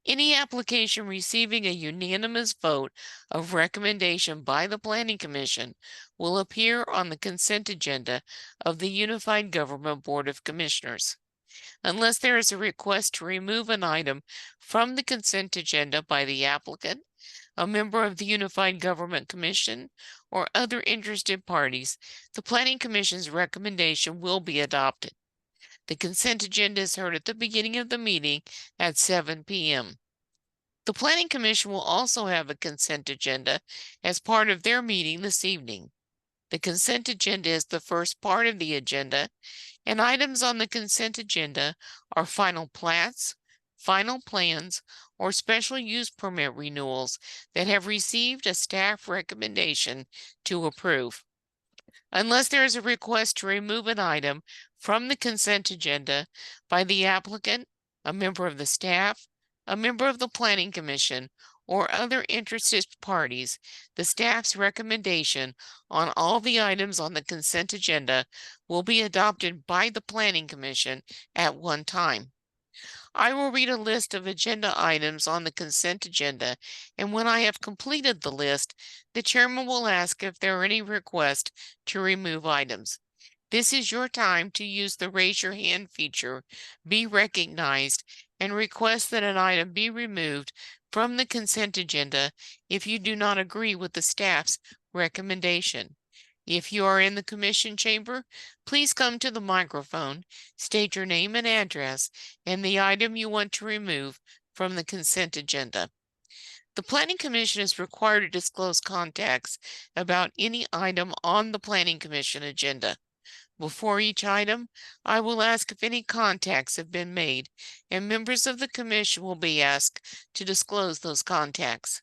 Any application receiving a unanimous vote of recommendation by the Planning Commission will appear on the consent agenda of the Unified Government Board of Commissioners. Unless there is a request to remove an item from the consent agenda by the applicant, a member of the Unified Government Commission, or other interested parties, the Planning Commission's recommendation will be adopted. The consent agenda is heard at the beginning of the meeting at 7 p.m. The Planning Commission will also have a consent agenda as part of their meeting this evening. The consent agenda is the first part of the agenda, and items on the consent agenda are final plats, final plans, or special use permit renewals that have received a staff recommendation to approve. Unless there is a request to remove an item from the consent agenda by the applicant, a member of the staff, a member of the Planning Commission, or other interested parties, the staff's recommendation on all the items on the consent agenda will be adopted by the Planning Commission at one time. I will read a list of agenda items on the consent agenda, and when I have completed the list, the chairman will ask if there are any requests to remove items. This is your time to use the raise your hand feature, be recognized, and request that an item be removed from the consent agenda if you do not agree with the staff's recommendation. If you are in the commission chamber, please come to the microphone, state your name and address, and the item you want to remove from the consent agenda. The Planning Commission is required to disclose contacts about any item on the Planning Commission agenda. Before each item, I will ask if any contacts have been made, and members of the commission will be asked to disclose those contacts.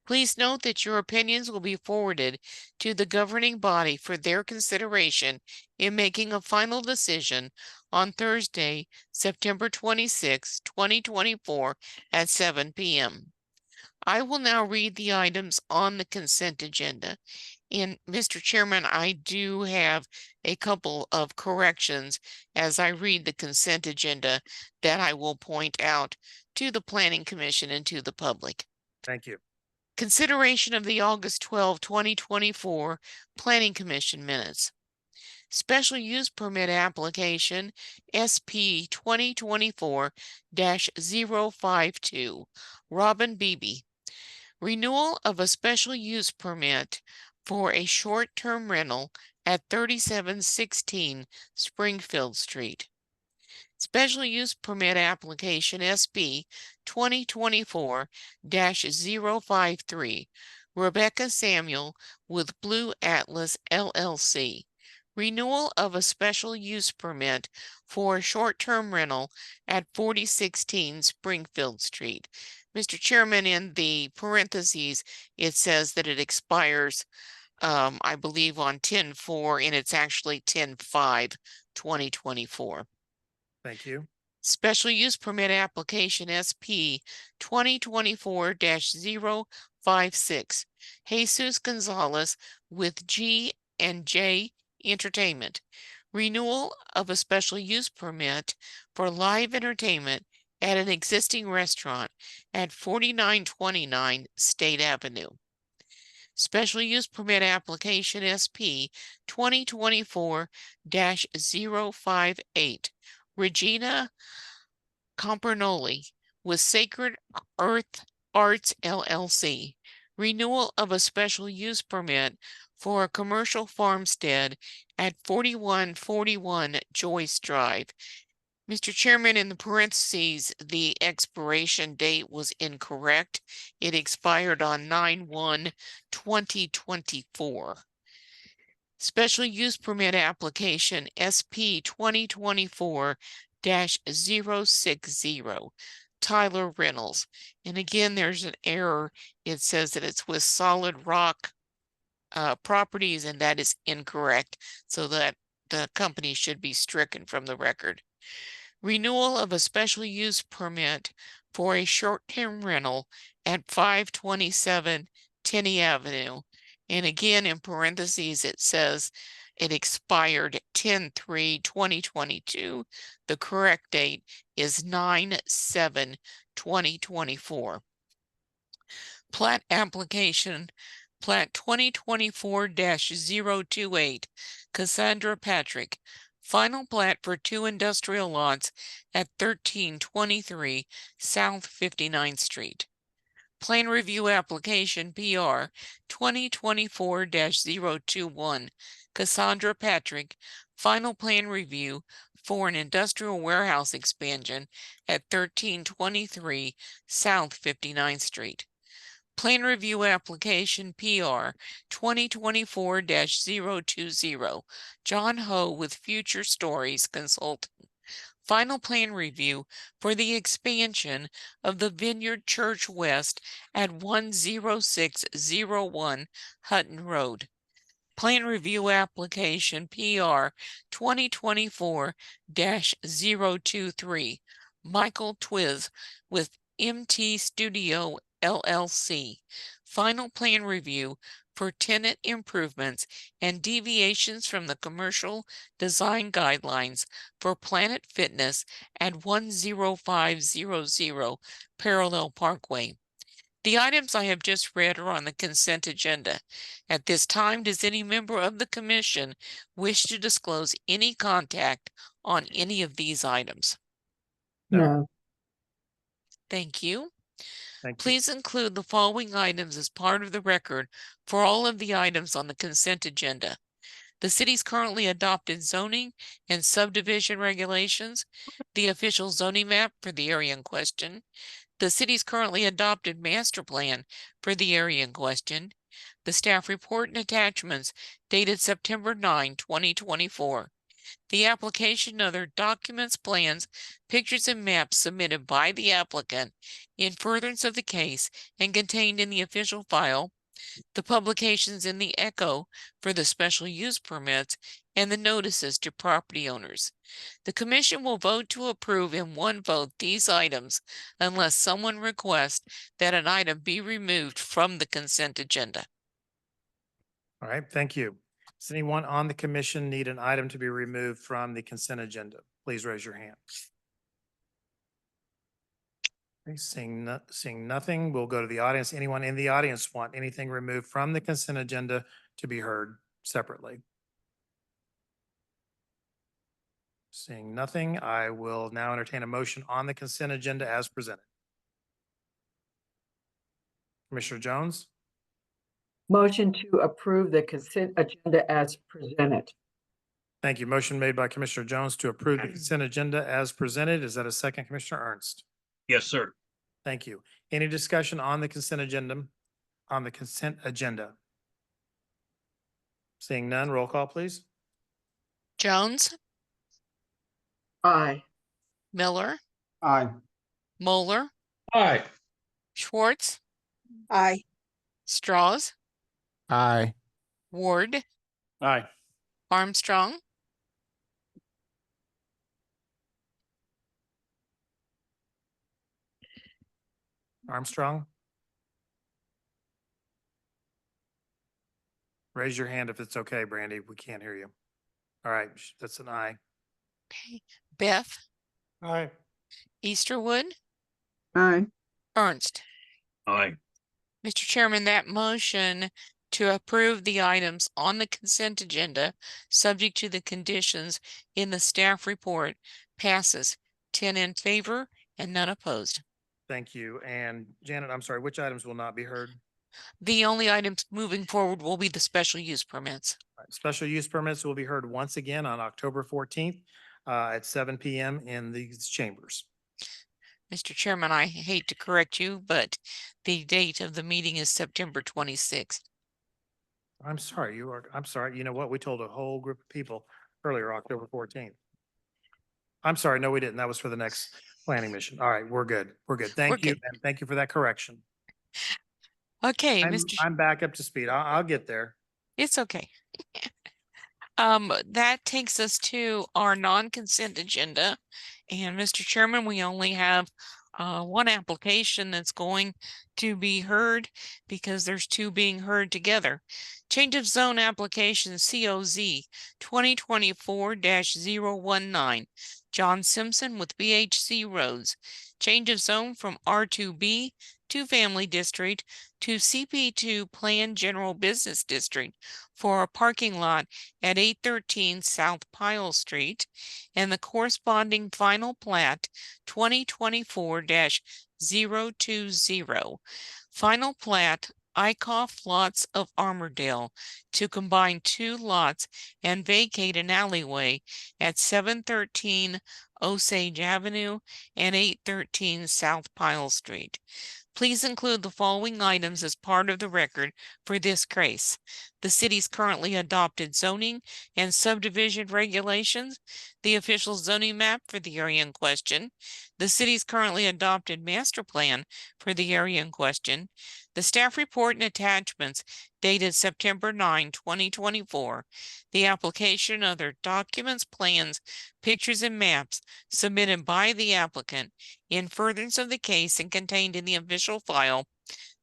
Please note that your opinions will be forwarded to the governing body for their consideration in making a final decision on Thursday, September 26, 2024 at 7 p.m. I will now read the items on the consent agenda. And Mr. Chairman, I do have a couple of corrections as I read the consent agenda that I will point out to the Planning Commission and to the public. Thank you. Consideration of the August 12, 2024 Planning Commission minutes. Special use permit application SP 2024-052, Robin Beebe. Renewal of a special use permit for a short-term rental at 3716 Springfield Street. Special use permit application SP 2024-053, Rebecca Samuel with Blue Atlas LLC. Renewal of a special use permit for a short-term rental at 4016 Springfield Street. Mr. Chairman, in the parentheses, it says that it expires, I believe, on 10/4, and it's actually 10/5/2024. Thank you. Special use permit application SP 2024-056, Jesus Gonzalez with G&J Entertainment. Renewal of a special use permit for live entertainment at an existing restaurant at 4929 State Avenue. Special use permit application SP 2024-058, Regina Compernoli with Sacred Earth Arts LLC. Renewal of a special use permit for a commercial farmstead at 4141 Joyce Drive. Mr. Chairman, in the parentheses, the expiration date was incorrect. It expired on 9/1/2024. Special use permit application SP 2024-060, Tyler Reynolds. And again, there's an error. It says that it's with Solid Rock Properties, and that is incorrect. So that the company should be stricken from the record. Renewal of a special use permit for a short-term rental at 527 Tenney Avenue. And again, in parentheses, it says it expired 10/3/2022. The correct date is 9/7/2024. Plat application, Plat 2024-028, Cassandra Patrick. Final plat for 2 industrial lots at 1323 South 59th Street. Plan review application PR 2024-021, Cassandra Patrick. Final plan review for an industrial warehouse expansion at 1323 South 59th Street. Plan review application PR 2024-020, John Ho with Future Stories Consulting. Final plan review for the expansion of the Vineyard Church West at 10601 Hutton Road. Plan review application PR 2024-023, Michael Twiz with MT Studio LLC. Final plan review for tenant improvements and deviations from the commercial design guidelines for Planet Fitness at 10500 Parallel Parkway. The items I have just read are on the consent agenda. At this time, does any member of the commission wish to disclose any contact on any of these items? No. No. Thank you. Thank you. Please include the following items as part of the record for all of the items on the consent agenda. The city's currently adopted zoning and subdivision regulations, the official zoning map for the area in question, the city's currently adopted master plan for the area in question, the staff report and attachments dated September 9, 2024, the application and other documents, plans, pictures, and maps submitted by the applicant in furtherance of the case and contained in the official file, the publications in the Echo for the special use permits, and the notices to property owners. The commission will vote to approve in one vote these items unless someone requests that an item be removed from the consent agenda. All right, thank you. Does anyone on the commission need an item to be removed from the consent agenda? Please raise your hand. Okay, seeing nothing, we'll go to the audience. Anyone in the audience want anything removed from the consent agenda to be heard separately? Seeing nothing, I will now entertain a motion on the consent agenda as presented. Commissioner Jones, Motion to approve the consent agenda as presented. thank you. Motion made by Commissioner Jones to approve the consent agenda as presented. Is that a second, Commissioner Ernst? Yes, sir. Thank you. Any discussion on the consent agenda? Seeing none, roll call, please. Jones, Aye. Miller, Aye. Moeller, Aye. Schwartz, Aye. Strauss, Aye. Ward, Aye. Armstrong, Armstrong? Raise your hand if it's okay, Brandy. We can't hear you. All right, that's an aye. okay. Beth, Aye. Easterwood, Aye. Ernst. Aye. Mr. Chairman, that motion to approve the items on the consent agenda, subject to the conditions in the staff report, passes 10 in favor and none opposed. Thank you. And Janet, I'm sorry, which items will not be heard? The only items moving forward will be the special use permits. All right, special use permits will be heard once again on October 14th at 7 PM in these chambers. Mr. Chairman, I hate to correct you, but the date of the meeting is September 26th. I'm sorry, I'm sorry. You know what? We told a whole group of people earlier, October 14th. I'm sorry. No, we didn't. That was for the next planning mission. All right, we're good. We're good. Thank you. good. And thank you for that correction. Okay, Mr. I'm back up to speed. I'll get there. It's okay. That takes us to our non-consent agenda. And Mr. Chairman, we only have one application that's going to be heard because there's two being heard together. Change of zone application COZ 2024-019. John Simpson with BHC Roads. Change of zone from R2B to Family District to CP2 Planned General Business District for a parking lot at 813 South Pyle Street, and the corresponding final plat 2024-020. Final plat Eichhoff Lots of Armourdale to combine two lots and vacate an alleyway at 713 Osage Avenue and 813 South Pyle Street. Please include the following items as part of the record for this case. The city's currently adopted zoning and subdivision regulations, the official zoning map for the area in question, the city's currently adopted master plan for the area in question, the staff report and attachments dated September 9, 2024, the application and other documents, plans, pictures, and maps submitted by the applicant in furtherance of the case and contained in the official file,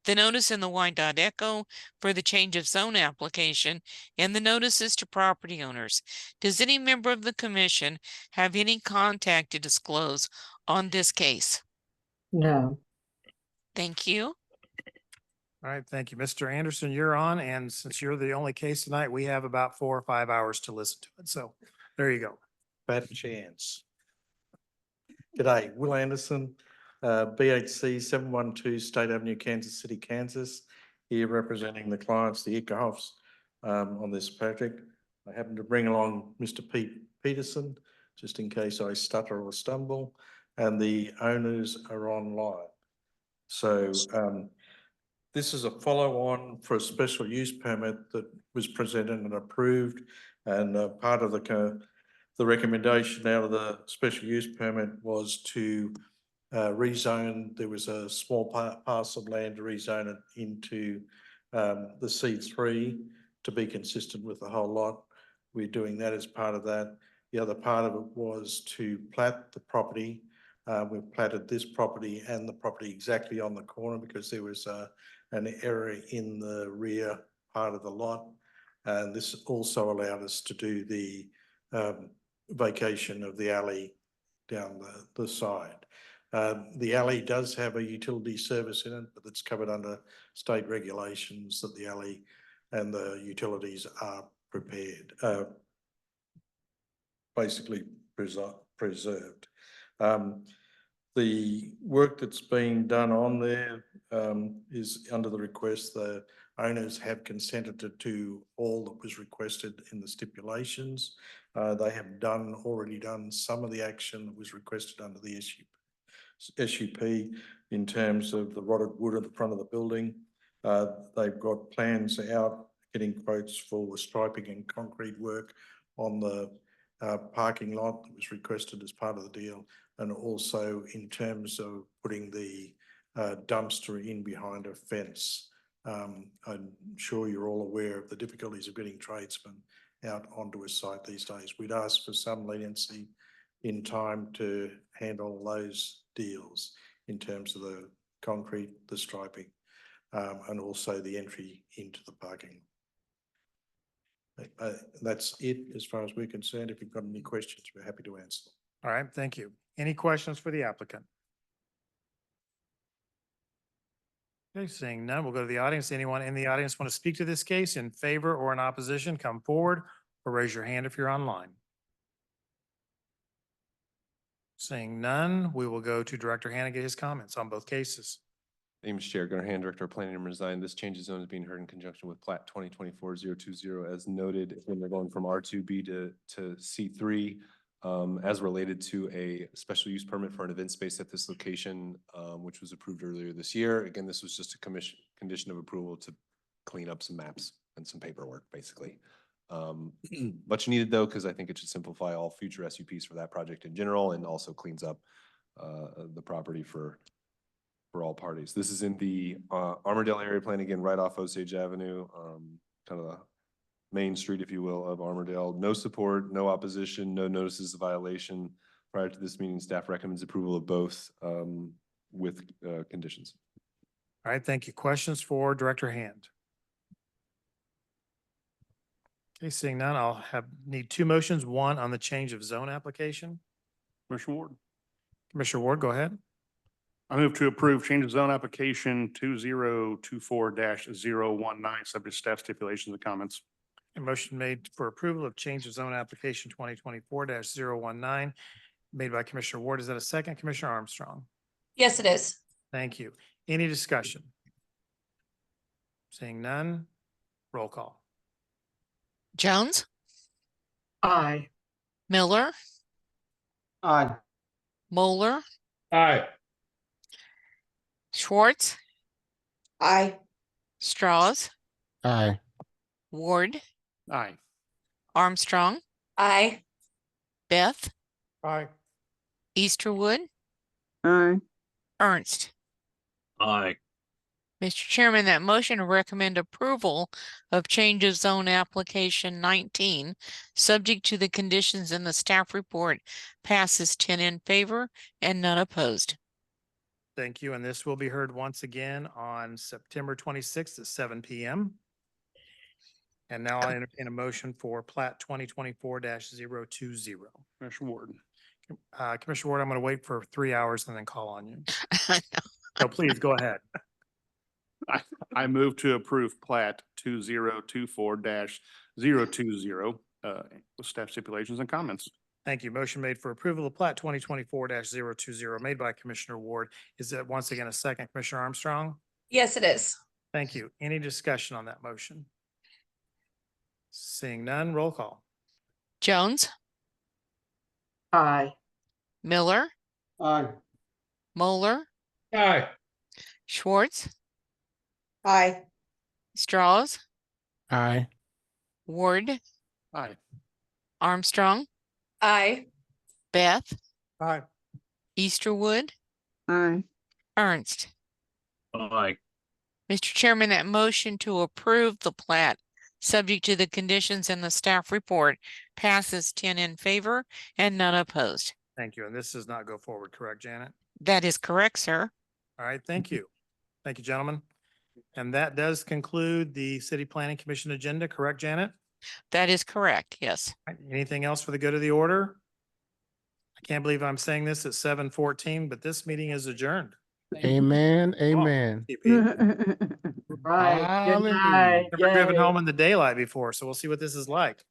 the notice in the Wyandotte Echo for the change of zone application, and the notices to property owners. Does any member of the commission have any contact to disclose on this case? No. Thank you. All right, thank you. Mr. Anderson, you're on. And since you're the only case tonight, we have about 4 or 5 hours to listen to it. So there you go. Bad chance. G'day, Will Anderson. BHC 712 State Avenue, Kansas City, Kansas. Here representing the clients, the Ekerhoffs, on this project. I happen to bring along Mr. Pete Peterson, just in case I stutter or stumble, and the owners are online. So this is a follow-on for a special use permit that was presented and approved, and part of the recommendation out of the special use permit was to rezone. There was a small parcel of land to rezone it into the C3 to be consistent with the whole lot. We're doing that as part of that. The other part of it was to plat the property. We've platted this property and the property exactly on the corner because there was an area in the rear part of the lot. And this also allowed us to do the vacation of the alley down the side. The alley does have a utility service in it, but it's covered under state regulations that the alley and the utilities are basically preserved. The work that's being done on there is under the request. The owners have consented to all that was requested in the stipulations. They have already done some of the action that was requested under the SUP in terms of the rotted wood at the front of the building. They've got plans out, getting quotes for the striping and concrete work on the parking lot that was requested as part of the deal, and also in terms of putting the dumpster in behind a fence. I'm sure you're all aware of the difficulties of getting tradesmen out onto a site these days. We'd ask for some leniency in time to handle those deals in terms of the concrete, the striping, and also the entry into the parking. That's it as far as we're concerned. If you've got any questions, we're happy to answer them. All right, thank you. Any questions for the applicant? Okay, seeing none, we'll go to the audience. Anyone in the audience want to speak to this case in favor or in opposition, come forward or raise your hand if you're online. Seeing none, we will go to Director Hannigan, his comments on both cases. Name is Chair, Gunnar Hand, Director of Planning and Design. This change of zone is being heard in conjunction with Plat 2024-020 as noted when they're going from R2B to C3 as related to a special use permit for an event space at this location, which was approved earlier this year. Again, this was just a condition of approval to clean up some maps and some paperwork, basically. Much needed though, because I think it should simplify all future SUPs for that project in general and also cleans up the property for all parties. This is in the Armourdale area plan, again, right off Osage Avenue, kind of the main street, if you will, of Armourdale. No support, no opposition, no notices of violation. Prior to this meeting, staff recommends approval of both with conditions. All right, thank you. Questions for Director Hand? Okay, seeing none, I'll need two motions. One on the change of zone application. Commissioner Ward. Commissioner Ward, go ahead. I move to approve change of zone application 2024-019, subject to staff stipulations and comments. A motion made for approval of change of zone application 2024-019 made by Commissioner Ward. Is that a second? Commissioner Armstrong? Yes, it is. Thank you. Any discussion? Seeing none, roll call. Jones, Aye. Miller, Aye. Moeller, Aye. Schwartz, Aye. Strauss, Aye. Ward, Aye. Armstrong, Aye. Beth, Aye. Easterwood, Aye. Ernst. Aye. Mr. Chairman, that motion to recommend approval of change of zone application 19, subject to the conditions in the staff report, passes 10 in favor and none opposed. Thank you. And this will be heard once again on September 26th at 7 p.m. And now I entertain a motion for Plat 2024-020. Commissioner Ward. Commissioner Ward, I'm going to wait for 3 hours and then call on you. I know. So please go ahead. I move to approve Plat 2024-020 with staff stipulations and comments. Thank you. Motion made for approval of plat 2024-020 made by Commissioner Ward. Is that once again a second, Commissioner Armstrong? Yes, it is. Thank you. Any discussion on that motion? Seeing none, roll call. Jones, Aye. Miller, Aye. Moeller, Aye. Schwartz, Aye. Strauss, Aye. Ward, Aye. Armstrong, Aye. Beth, Aye. Easterwood, Aye. Ernst. Aye. Mr. Chairman, that motion to approve the plat, subject to the conditions in the staff report, passes 10 in favor and none opposed. Thank you. And this does not go forward, correct, Janet? That is correct, sir. All right, thank you. Thank you, gentlemen. And that does conclude the City Planning Commission agenda, correct, Janet? That is correct, yes. All right, anything else for the good of the order? I can't believe I'm saying this at 7:14, but this meeting is adjourned. Amen. Amen. Right. Good Hallelujah. night. Never driven Yay. home in the daylight before, so we'll see what this is like.